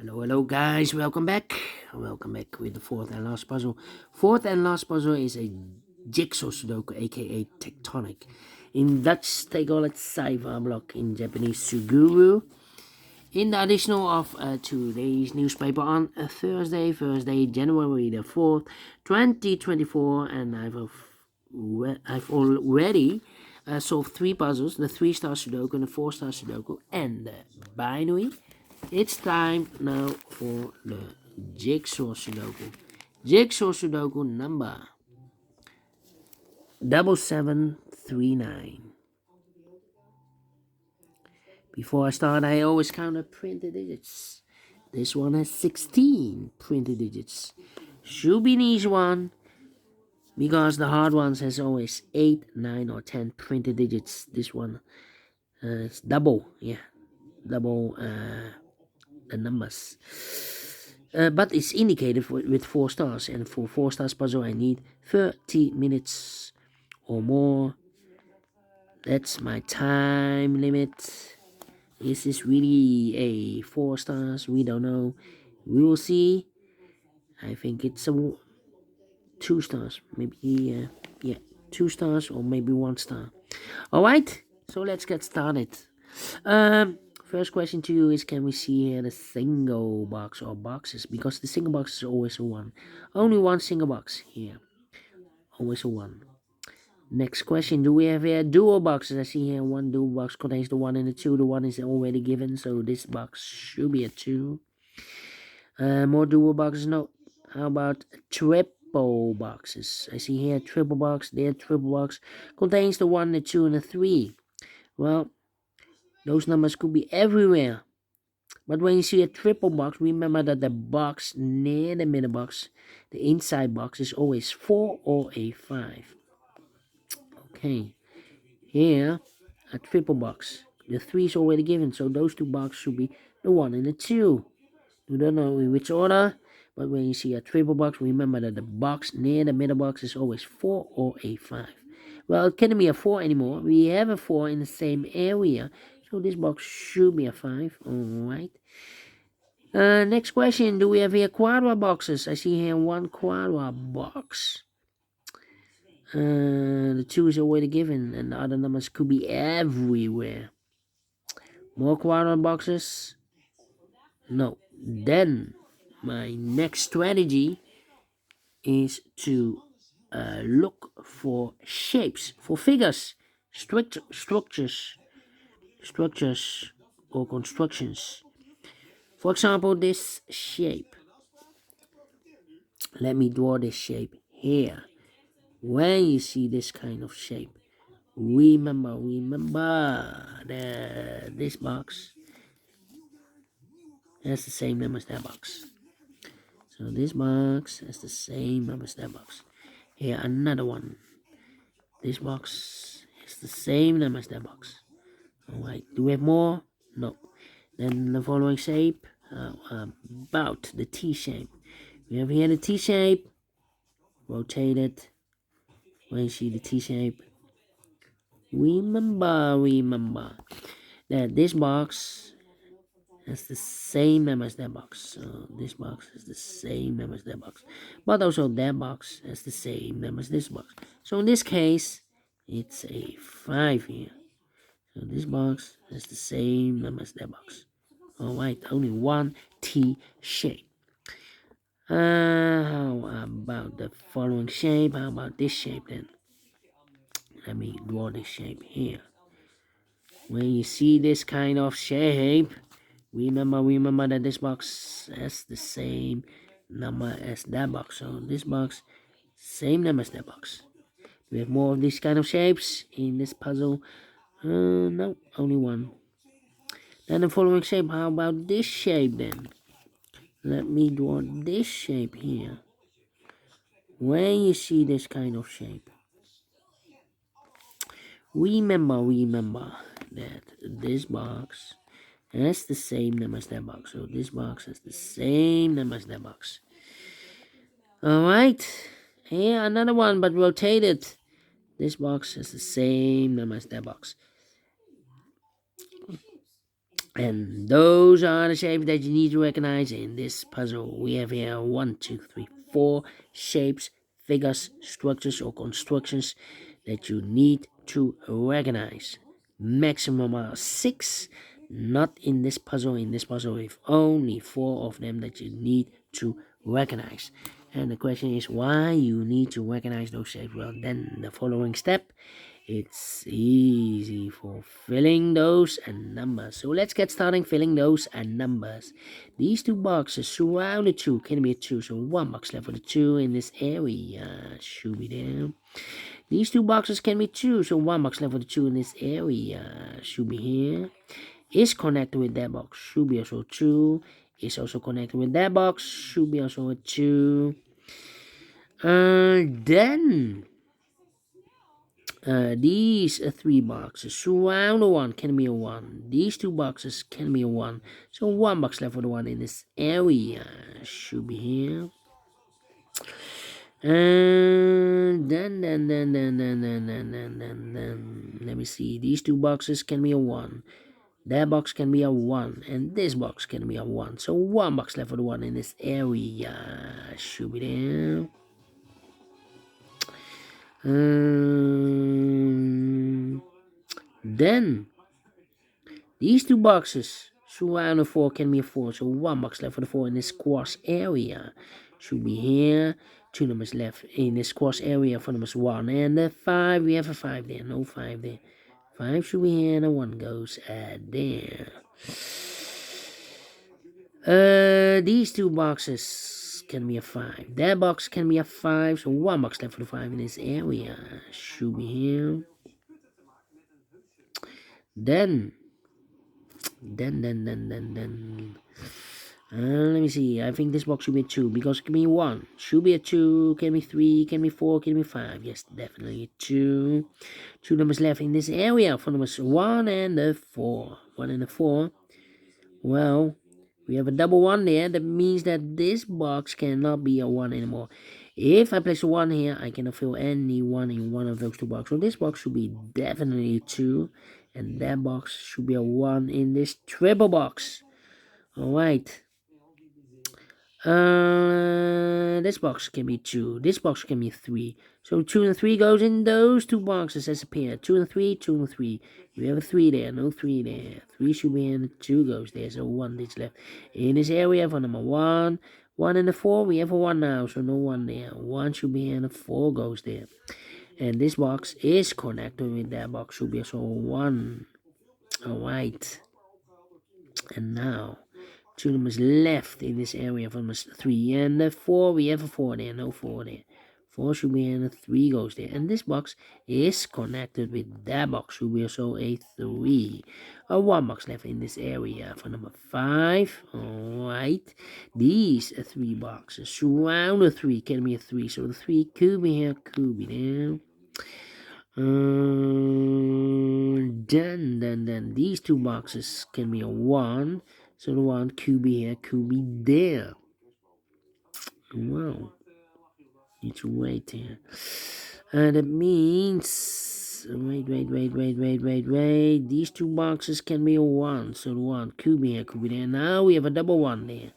Hello guys, welcome back. Welcome back with the fourth and last puzzle. Fourth and last puzzle is a Jigsaw Sudoku, aka Tectonic. In Dutch, they call it Cypher block. In Japanese, Suguru. In the additional of today's newspaper on Thursday, January the 4th, 2024, and I've already solved three puzzles: the 3-star Sudoku, the 4-star Sudoku, and the binary. It's time now for the Jigsaw Sudoku. Jigsaw Sudoku number 7739. Before I start, I always count the printed digits. This one has 16 printed digits. Should be an easy one, because the hard ones has always 8, 9, or 10 printed digits. This one is double, double the numbers. But it's indicated with 4 stars, and for 4 stars puzzle I need 30 minutes or more. That's my time limit. Is this really a 4 stars? We don't know. We will see. I think it's a 2 stars. Maybe 2 stars or maybe 1 star. Alright, so let's get started. First question to you is, can we see here the single box or boxes? Because the single box is always a 1. Only one single box here. Always a 1. Next question, do we have here dual boxes? I see here one dual box contains the 1 and the 2. The 1 is already given, so this box should be a 2. More dual boxes? No. How about triple boxes? I see here triple box, there triple box. Contains the 1, the 2, and the 3. Well, those numbers could be everywhere. But when you see a triple box, remember that the box near the middle box, the inside box, is always 4 or a 5. Okay, here, a triple box. The 3 is already given, so those 2 boxes should be the 1 and the 2. You don't know in which order, but when you see a triple box, remember that the box near the middle box is always 4 or a 5. Well, it can't be a 4 anymore. We have a 4 in the same area, so this box should be a 5. Alright. Next question, do we have here quadra boxes? I see here one quadra box. The 2 is already given, and the other numbers could be everywhere. More quadra boxes? No. Then, my next strategy is to look for shapes, for figures, structures, or constructions. For example, this shape. Let me draw this shape here. When you see this kind of shape, remember this box has the same number as that box. So this box has the same number as that box. Here, another one. This box has the same number as that box. Alright, do we have more? No. Then the following shape, about the T shape. We have here the T shape. Rotate it. When you see the T shape, remember that this box has the same number as that box. So this box has the same number as that box. But also that box has the same number as this box. So in this case, it's a 5 here. So this box has the same number as that box. Alright, only one T shape. How about the following shape? How about this shape then? Let me draw this shape here. When you see this kind of shape, remember that this box has the same number as that box. So this box, same number as that box. We have more of these kind of shapes in this puzzle. No, only one. Then the following shape, how about this shape then? Let me draw this shape here. When you see this kind of shape, remember that this box has the same number as that box. So this box has the same number as that box. Alright. Here, another one, but rotated. This box has the same number as that box. And those are the shapes that you need to recognize in this puzzle. We have here 1, 2, 3, 4 shapes, figures, structures, or constructions that you need to recognize. Maximum are 6, not in this puzzle. In this puzzle, we have only 4 of them that you need to recognize. And the question is why you need to recognize those shapes. Well, then the following step, it's easy for filling those and numbers. So let's get started filling those and numbers. These 2 boxes surround the 2 can be a 2. So 1 box left for the 2 in this area. Should be there. These 2 boxes can be 2. So 1 box left for the 2 in this area. Should be here. Is connected with that box. Should be also 2. Is also connected with that box. Should be also a 2. Then these 3 boxes surround the 1 can be a 1. These 2 boxes can be a 1. So 1 box left for the 1 in this area. Should be here. And then let me see. These 2 boxes can be a 1. That box can be a 1. And this box can be a 1. So 1 box left for the 1 in this area. Should be there. Then these 2 boxes surround the 4 can be a 4. So 1 box left for the 4 in this cross area. Should be here. 2 numbers left in this cross area for numbers 1 and the 5. We have a 5 there. No 5 there. 5 should be here and a 1 goes there. These 2 boxes can be a 5. That box can be a 5. So 1 box left for the 5 in this area. Should be here. Then let me see. I think this box should be a 2 because it can be 1. Should be a 2, can be 3, can be 4, can be 5. Yes, definitely a 2. 2 numbers left in this area for numbers 1 and the 4. 1 and the 4. Well, we have a double 1 there. That means that this box cannot be a 1 anymore. If I place a 1 here, I cannot fill any 1 in one of those 2 boxes. So this box should be definitely 2. And that box should be a 1 in this triple box. Alright. This box can be 2. This box can be 3. So 2 and 3 goes in those 2 boxes as a pair. 2 and 3, 2 and 3. We have a 3 there, no 3 there. 3 should be in, 2 goes there, so 1 is left. In this area for number 1. 1 and the 4, we have a 1 now, so no 1 there. 1 should be in, and 4 goes there. And this box is connected with that box, should be also 1. Alright. And now 2 numbers left in this area for numbers 3 and the 4. We have a 4 there, no 4 there. 4 should be in, 3 goes there. And this box is connected with that box, should be also a 3. A 1 box left in this area for number 5. Alright. These 3 boxes surround the 3 can be a 3. So the 3 could be here, could be there. Then these 2 boxes can be a 1. So the 1 could be here, could be there. Wow. Need to wait here. And it means wait. These 2 boxes can be a 1. So the 1 could be here, could be there. Now we have a double 1 there.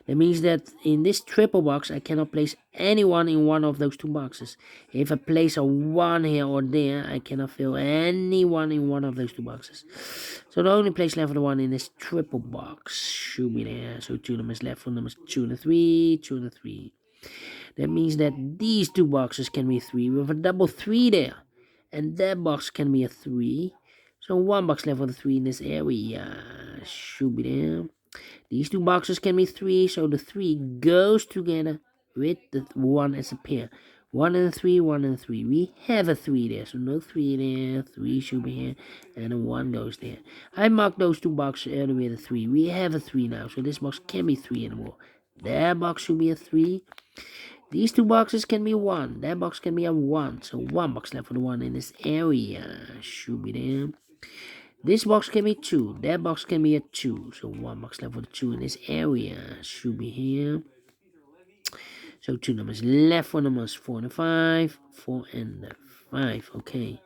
That means that in this triple box, I cannot place anyone in one of those 2 boxes. If I place a 1 here or there, I cannot fill anyone in one of those 2 boxes. So the only place left for the 1 in this triple box should be there. So 2 numbers left for numbers 2 and 3, 2 and 3. That means that these 2 boxes can be 3. We have a double 3 there. And that box can be a 3. So 1 box left for the 3 in this area should be there. These 2 boxes can be 3, so the 3 goes together with the 1 as a pair. 1 and 3, 1 and 3. We have a 3 there, so no 3 there. 3 should be here, and a 1 goes there. I marked those 2 boxes earlier with a 3. We have a 3 now, so this box can be 3 anymore. That box should be a 3. These 2 boxes can be 1. That box can be a 1. So 1 box left for the 1 in this area should be there. This box can be 2. That box can be a 2. So 1 box left for the 2 in this area should be here. So 2 numbers left for numbers 4 and 5. 4 and 5. Okay.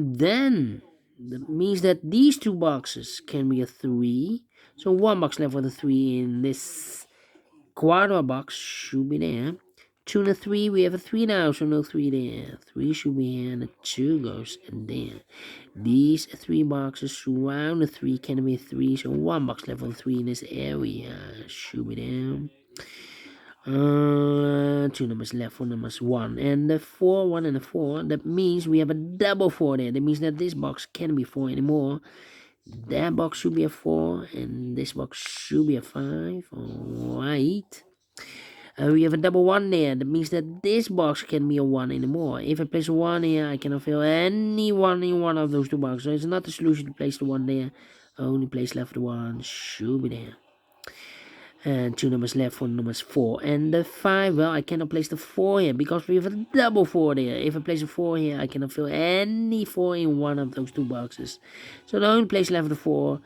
Then That means that these two boxes can be a 3. So 1 box left with a 3 in this quarter box should be there. 2 and a 3, we have a 3 now, so no 3 there. 3 should be here, and a 2 goes in there. These 3 boxes surround the 3 can be 3, so 1 box left with a 3 in this area should be there. 2 numbers left, 4 numbers 1 and the 4, 1 and a 4. That means we have a double 4 there. That means that this box can't be 4 anymore. That box should be a 4 and this box should be a 5. Alright. We have a double 1 there. That means that this box can be a 1 anymore. If I place a 1 here, I cannot fill any 1 in one of those two boxes. So it's not the solution to place the 1 there. Only place left the 1 should be there. And 2 numbers left, 4 numbers 4 and the 5. Well, I cannot place the 4 here because we have a double 4 there. If I place a 4 here, I cannot fill any 4 in one of those two boxes. So the only place left the 4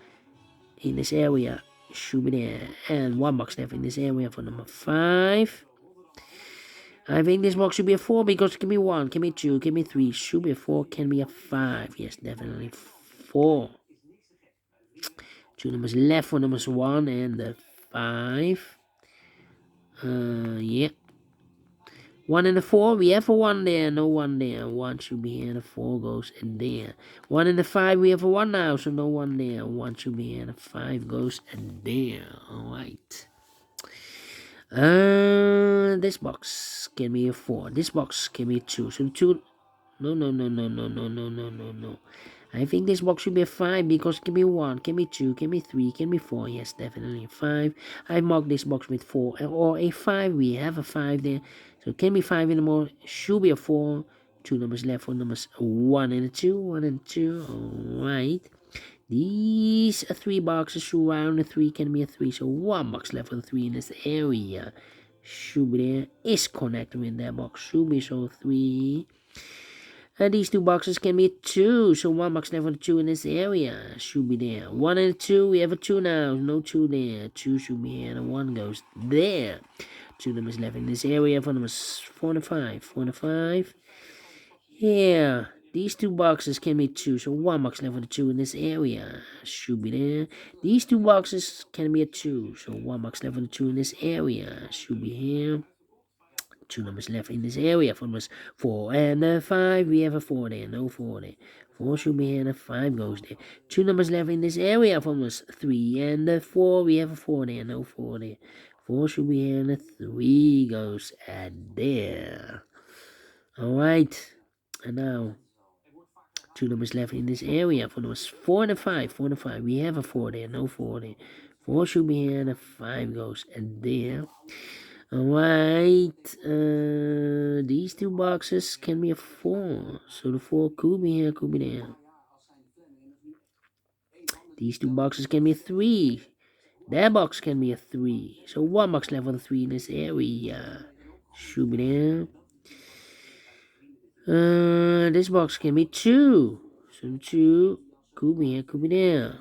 in this area should be there. And 1 box left in this area for number 5. I think this box should be a 4 because it can be 1, can be 2, can be 3, should be a 4, can be a 5. Yes, definitely 4. 2 numbers left, 4 numbers 1 and the 5. Yeah. 1 and a 4, we have a 1 there, no 1 there. 1 should be here, and a 4 goes in there. 1 and a 5, we have a 1 now, so no 1 there. 1 should be here, and a 5 goes in there. Alright. This box can be a 4. This box can be a 2. So 2. No. I think this box should be a 5 because it can be 1, can be 2, can be 3, can be 4. Yes, definitely 5. I marked this box with 4 or a 5. We have a 5 there. So it can be 5 anymore. Should be a 4. 2 numbers left, 4 numbers 1 and a 2. 1 and 2. Alright. These 3 boxes surround the 3 can be a 3. So 1 box left with a 3 in this area. Should be there. Is connected with that box. Should be so 3. These 2 boxes can be a 2, so 1 box left with a 2 in this area should be there. 1 and a 2, we have a 2 now, no 2 there. 2 should be here, and a 1 goes there. 2 numbers left in this area for numbers 4 and 5. 4 and 5. Yeah, these 2 boxes can be 2, so 1 box left with a 2 in this area should be there. These 2 boxes can be a 2, so 1 box left with a 2 in this area should be here. 2 numbers left in this area for numbers 4 and 5. We have a 4 there, no 4 there. 4 should be here and a 5 goes there. 2 numbers left in this area for numbers 3 and 4. We have a 4 there, no 4 there. 4 should be here and a 3 goes at there. Alright, and now 2 numbers left in this area for numbers 4 and 5. 4 and 5. We have a 4 there, no 4 there. 4 should be here and a 5 goes at there. Alright, these 2 boxes can be a 4, so the 4 could be here, could be there. These 2 boxes can be a 3, that box can be a 3, so 1 box left with a 3 in this area, should be there. This box can be 2, so 2 could be here, could be there.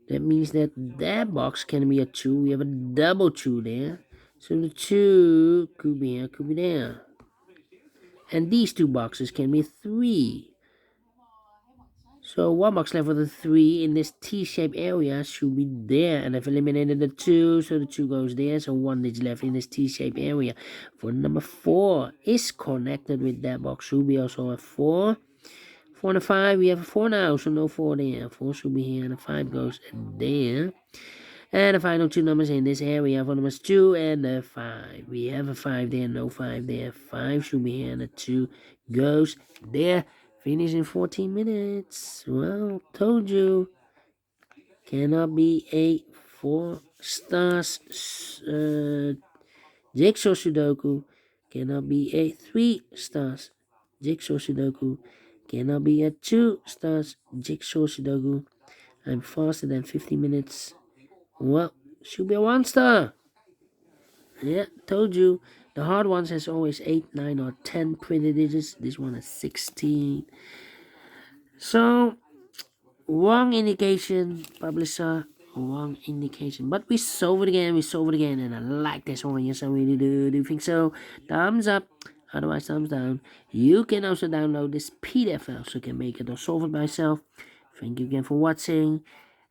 That means that that box can be a 2. We have a double 2 there. So the 2 could be here, could be there. And these 2 boxes can be 3. So 1 box left with a 3 in this T-shaped area should be there. And I've eliminated the 2, so the 2 goes there. So 1 is left in this T-shaped area. For number 4 is connected with that box. Should be also a 4. 4 and a 5, we have a 4 now, so no 4 there. 4 should be here, and a 5 goes there. And the final 2 numbers in this area for numbers 2 and a 5. We have a 5 there, no 5 there. 5 should be here, and a 2 goes there. Finish in 14 minutes. Well, told you. Cannot be a 4 stars Jigsaw Sudoku. Cannot be a 3 stars Jigsaw Sudoku. Cannot be a 2 stars Jigsaw Sudoku. I'm faster than 50 minutes. Well, should be a 1 star. Yeah, told you. The hard ones has always 8, 9 or 10 printed digits. This one has 16. So, wrong indication, publisher. Wrong indication. But we solved it again, and I like this one. Yes, I really do. Do you think so? Thumbs up. Otherwise, thumbs down. You can also download this PDF file so you can make it or solve it by yourself. Thank you again for watching,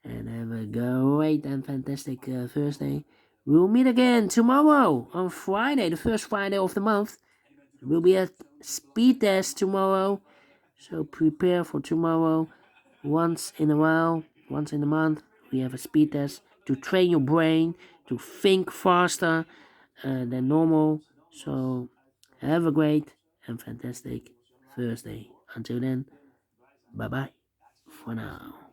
and have a great and fantastic Thursday. We'll meet again tomorrow on Friday, the first Friday of the month. There will be a speed test tomorrow, so prepare for tomorrow. Once in a while, once in a month, we have a speed test to train your brain to think faster than normal. So have a great and fantastic Thursday. Until then, bye bye for now.